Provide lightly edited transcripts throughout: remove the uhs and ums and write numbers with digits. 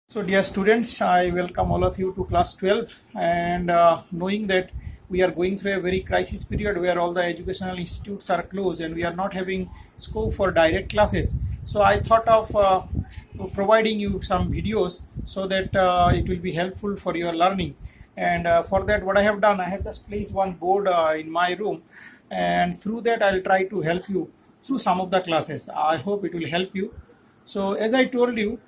So dear students, I welcome all of you to class 12 and knowing that we are going through a very crisis period where all the educational institutes are closed and we are not having scope for direct classes. So I thought of providing you some videos so that it will be helpful for your learning. And for that what I have done, I have just placed one board in my room, and through that I'll try to help you through some of the classes. I hope it will help you. So as I told you,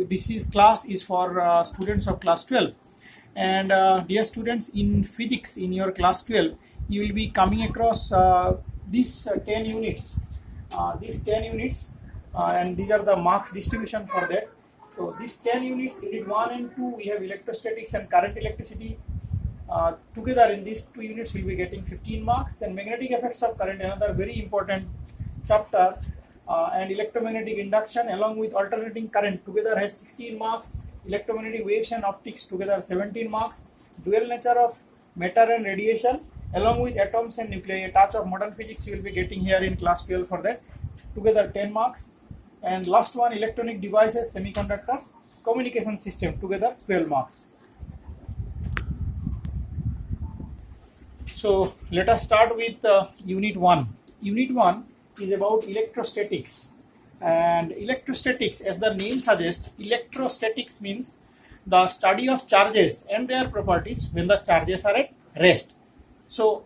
this is class is for students of class 12, and dear students, in physics in your class 12 you will be coming across these 10 units, and these are the marks distribution for that. So these 10 units, unit 1 and 2, we have electrostatics and current electricity. Together in these two units we will be getting 15 marks. Then magnetic effects of current, another very important chapter, and electromagnetic induction along with alternating current together has 16 marks. Electromagnetic waves and optics together 17 marks. Dual nature of matter and radiation along with atoms and nuclei, a touch of modern physics you will be getting here in class 12 for that, together 10 marks. And last one, electronic devices, semiconductors, communication system, together 12 marks. So let us start with unit 1. Unit 1 is about electrostatics, and electrostatics, as the name suggests, electrostatics means the study of charges and their properties when the charges are at rest. So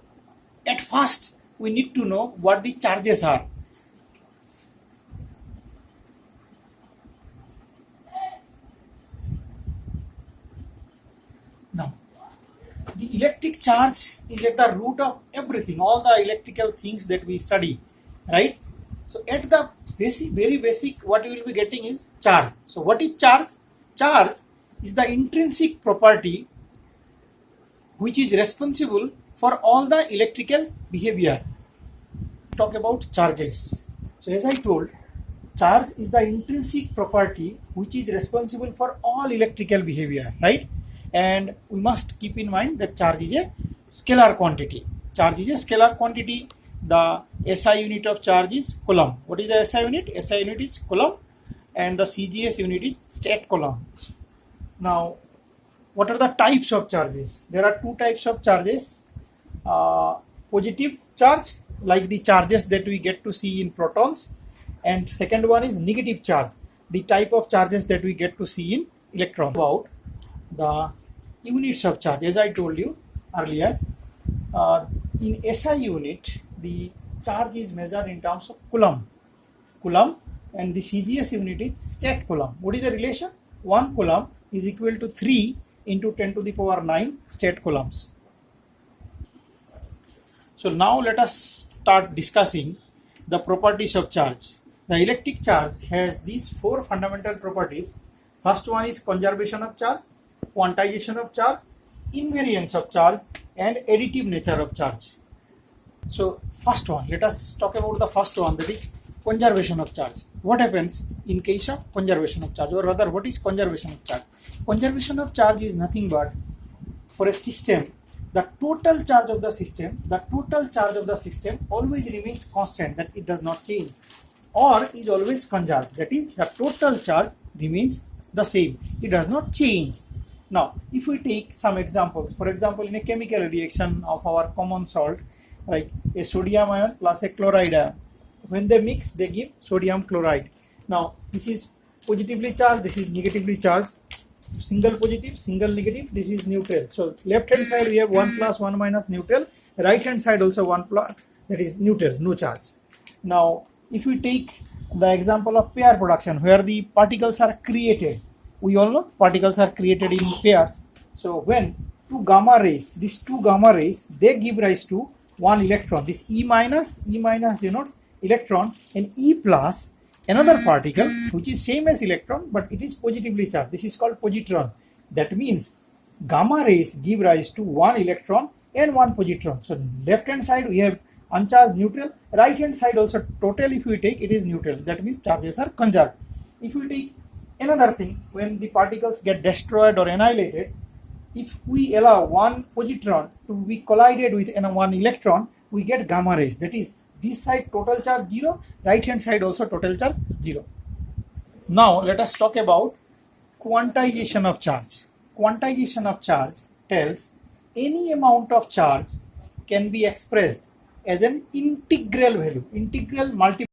at first we need to know what the charges are. Now the electric charge is at the root of everything, all the electrical things that we study, right? So at the very basic, what we will be getting is charge. So what is charge? Charge is the intrinsic property which is responsible for all the electrical behavior. Talk about charges. So as I told, charge is the intrinsic property which is responsible for all electrical behavior, right? And we must keep in mind that charge is a scalar quantity. Charge is a scalar quantity. The SI unit of charge is coulomb. What is the SI unit? SI unit is coulomb, and the CGS unit is state coulomb. Now, what are the types of charges? There are two types of charges. Positive charge, like the charges that we get to see in protons, and second one is negative charge, the type of charges that we get to see in electrons. About the units of charge, as I told you earlier, in SI unit the charge is measured in terms of coulomb, and the CGS unit is state coulomb. What is the relation? 1 coulomb is equal to 3 into 10 to the power 9 state coulombs. So now let us start discussing the properties of charge. The electric charge has these 4 fundamental properties. First one is conservation of charge, quantization of charge, invariance of charge, and additive nature of charge. So first one, let us talk about the first one, that is conservation of charge. What happens in case of conservation of charge, or rather what is conservation of charge? Conservation of charge is nothing but, for a system, the total charge of the system always remains constant, that it does not change, or is always conserved, that is the total charge remains the same, it does not change. Now if we take some examples, for example, in a chemical reaction of our common salt, like a sodium ion plus a chloride ion, when they mix they give sodium chloride. Now this is positively charged, this is negatively charged, single positive, single negative, this is neutral. So left hand side we have 1 plus 1 minus neutral, right hand side also 1 plus, that is neutral, no charge. Now if we take the example of pair production, where the particles are created, we all know particles are created in pairs. So when two gamma rays, these two gamma rays, they give rise to one electron. This E minus denotes electron, and E plus another particle which is same as electron but it is positively charged. This is called positron. That means gamma rays give rise to one electron and one positron. So left hand side we have uncharged neutral, right hand side also total if we take, it is neutral. That means charges are conserved. If we take another thing, when the particles get destroyed or annihilated, if we allow one positron to be collided with one electron, we get gamma rays. That is, this side total charge 0, right hand side also total charge 0. Now let us talk about quantization of charge. Quantization of charge tells any amount of charge can be expressed as an integral value, integral multiple